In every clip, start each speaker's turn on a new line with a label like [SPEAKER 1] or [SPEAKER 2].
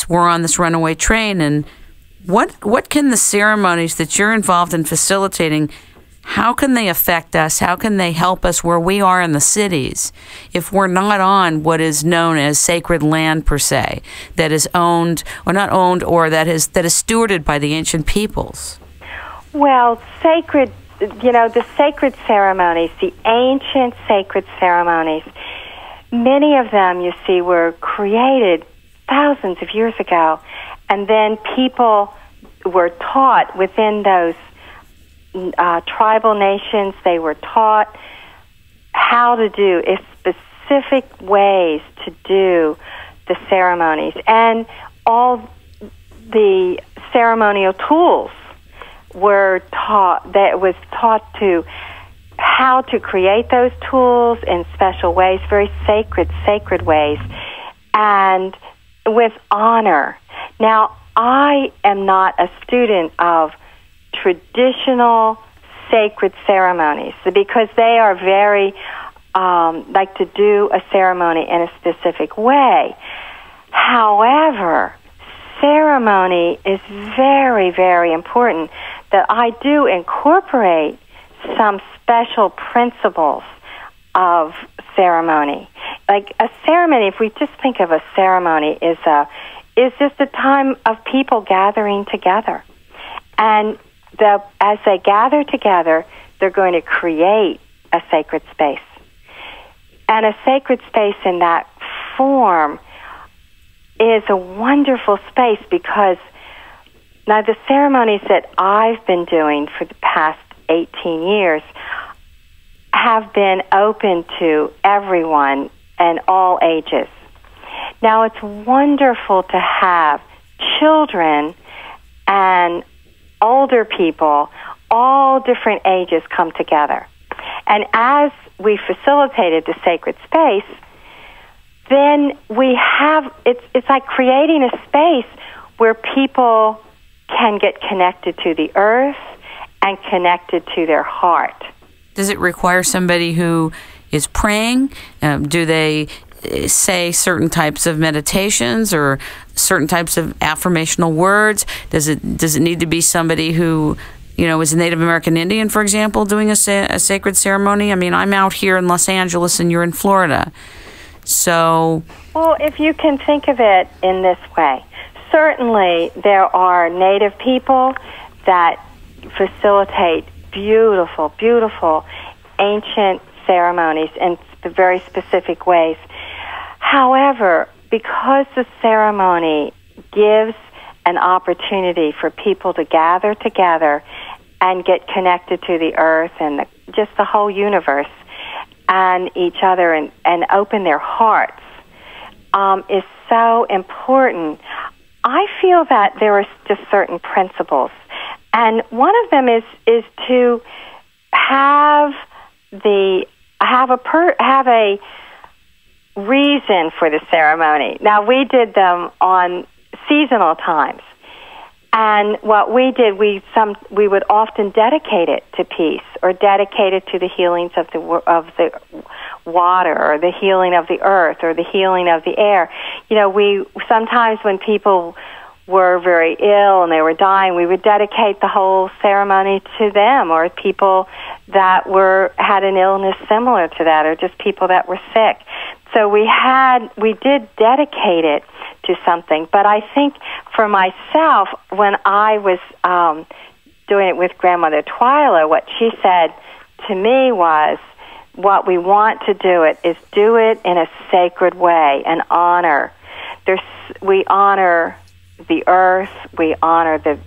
[SPEAKER 1] we're on this runaway train. And what can the ceremonies that you're involved in facilitating, how can they affect us? How can they help us where we are in the cities if we're not on what is known as sacred land per se, that is owned or not owned, or that is stewarded by the ancient peoples?
[SPEAKER 2] Well, the sacred ceremonies, the ancient sacred ceremonies, many of them, you see, were created thousands of years ago, and then people were taught within those tribal nations, they were taught how to do specific ways to do the ceremonies, and all the ceremonial tools were taught. That was taught to how to create those tools in special ways, very sacred ways, and with honor. Now, I am not a student of traditional sacred ceremonies because they are very like to do a ceremony in a specific way. However, ceremony is very, very important, that I do incorporate some special principles of ceremony. Like a ceremony, if we just think of a ceremony, is just a time of people gathering together. And as they gather together, they're going to create a sacred space. And a sacred space in that form is a wonderful space because now the ceremonies that I've been doing for the past 18 years have been open to everyone and all ages. Now, it's wonderful to have children and older people, all different ages, come together. And as we facilitated the sacred space, then we have, it's like creating a space where people can get connected to the earth and connected to their heart.
[SPEAKER 1] Does it require somebody who is praying? Do they say certain types of meditations or certain types of affirmational words? Does it need to be somebody who, is a Native American Indian, for example, doing a sacred ceremony? I mean, I'm out here in Los Angeles and you're in Florida. So,
[SPEAKER 2] well, if you can think of it in this way, certainly there are Native people that facilitate beautiful, beautiful ancient ceremonies in very specific ways. However, because the ceremony gives an opportunity for people to gather together and get connected to the earth and just the whole universe and each other and open their hearts, is so important. I feel that there are just certain principles, and one of them is to have a reason for the ceremony. Now, we did them on seasonal times, and what we did, we would often dedicate it to peace, or dedicate it to the healings of the water, or the healing of the earth, or the healing of the air. We sometimes, when people were very ill and they were dying, we would dedicate the whole ceremony to them, or people that had an illness similar to that, or just people that were sick. So we did dedicate it to something. But I think for myself, when I was doing it with Grandmother Twyla, what she said to me was, what we want to do it is do it in a sacred way and honor. We honor the earth, we honor the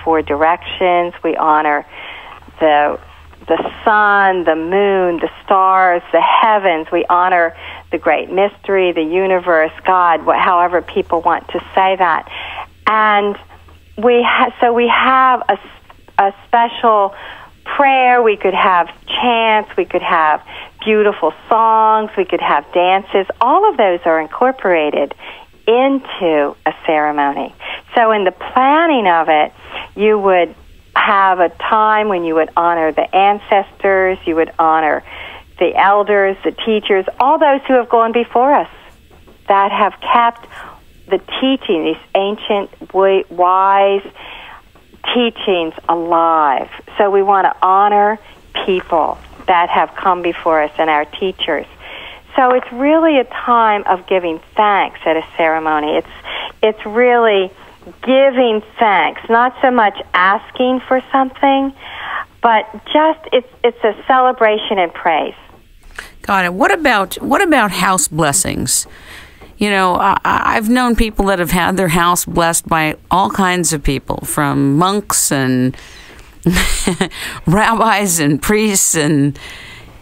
[SPEAKER 2] four directions, we honor the sun, the moon, the stars, the heavens. We honor the great mystery, the universe, God, however people want to say that. And we have a special prayer. We could have chants, we could have beautiful songs, we could have dances. All of those are incorporated into a ceremony. So in the planning of it, you would have a time when you would honor the ancestors, you would honor the elders, the teachers, all those who have gone before us. that have kept the teaching, these ancient, wise teachings alive. So we want to honor people that have come before us and our teachers. So it's really a time of giving thanks at a ceremony. It's really giving thanks, not so much asking for something, but just it's a celebration and praise.
[SPEAKER 1] Got it. What about house blessings? You know, I've known people that have had their house blessed by all kinds of people, from monks and rabbis and priests and,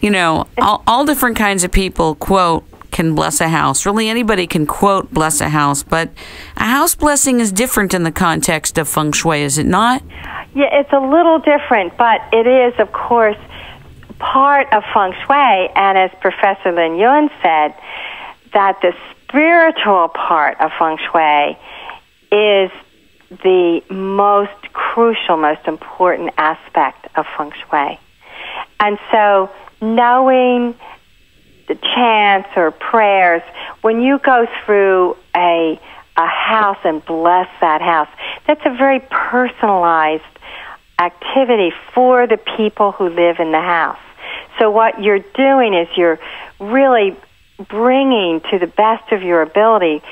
[SPEAKER 1] you know, all different kinds of people, quote, can bless a house. Really, anybody can, quote, bless a house. But a house blessing is different in the context of feng shui, is it not?
[SPEAKER 2] Yeah, it's a little different, but it is, of course, part of feng shui. And as Professor Lin Yun said, that the spiritual part of feng shui is the most crucial, most important aspect of feng shui. And so knowing the chants or prayers, when you go through a house and bless that house, that's a very personalized activity for the people who live in the house. So what you're doing is you're really bringing to the best of your ability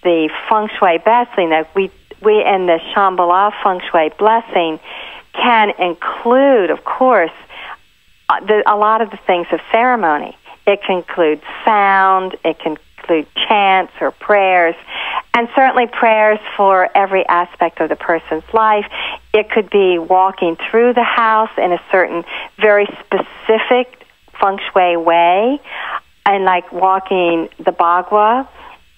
[SPEAKER 2] the feng shui blessing that we in the Shambhala feng shui blessing can include, of course, a lot of the things of ceremony. It can include sound, it can include chants or prayers, and certainly prayers for every aspect of the person's life. It could be walking through the house in a certain very specific feng shui way, and like walking the bagua.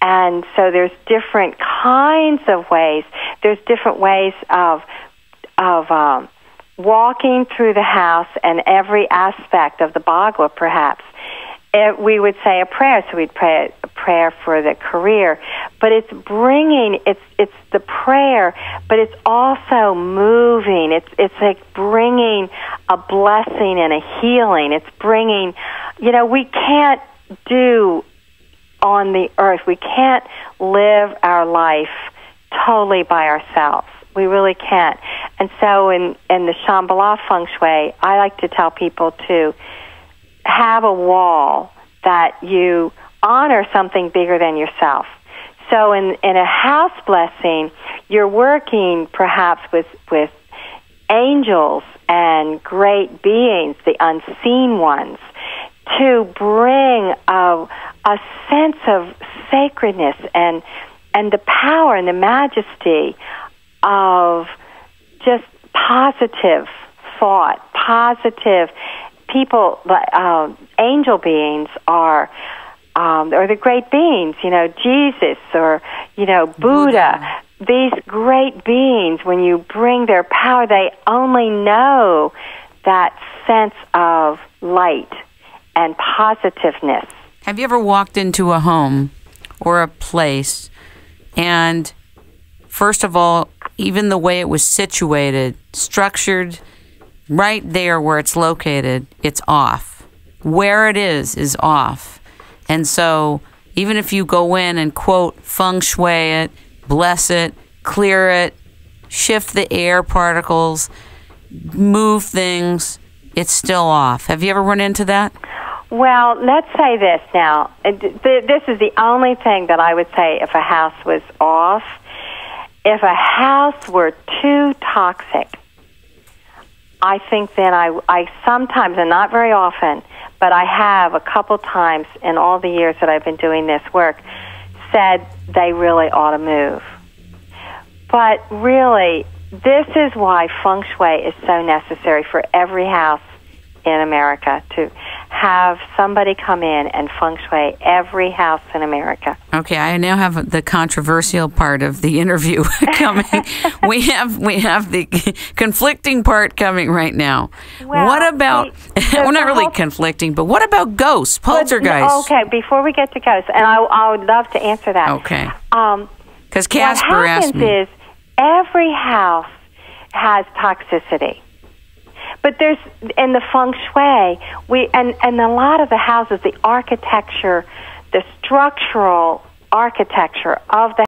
[SPEAKER 2] And so there's different kinds of ways. There's different ways of walking through the house and every aspect of the bagua, perhaps. We would say a prayer, so we'd pray a prayer for the career. But it's bringing, it's the prayer, but it's also moving. It's like bringing a blessing and a healing. It's bringing, you know, we can't do on the earth, we can't live our life totally by ourselves. We really can't. And so in the Shambhala feng shui, I like to tell people to have a wall that you honor something bigger than yourself. So in a house blessing, you're working perhaps with angels and great beings, the unseen ones, to bring a sense of sacredness and the power and the majesty of just positive thought, positive people. Angel beings are the great beings, you know, Jesus or, you know, Buddha. These great beings, when you bring their power, they only know that sense of light and positiveness.
[SPEAKER 1] Have you ever walked into a home or a place and, first of all, even the way it was situated, structured, right there where it's located, it's off. Where it is off. And so even if you go in and, quote, feng shui it, bless it, clear it, shift the air particles, move things, it's still off. Have you ever run into that?
[SPEAKER 2] Well, let's say this now. This is the only thing that I would say if a house was off. If a house were too toxic, I think then I sometimes, and not very often, but I have a couple times in all the years that I've been doing this work, said they really ought to move. But really, this is why feng shui is so necessary for every house in America, to have somebody come in and feng shui every house in America. Okay,
[SPEAKER 1] I now have the controversial part of the interview coming. we have the conflicting part coming right now. Well, what about, well, not really conflicting, but what about ghosts, poltergeists?
[SPEAKER 2] Okay, before we get to ghosts, and I would love to answer that.
[SPEAKER 1] Okay. Because Casper asked me.
[SPEAKER 2] What happens is every house has toxicity. But there's, in the feng shui, and a lot of the houses, the architecture, the structural architecture of the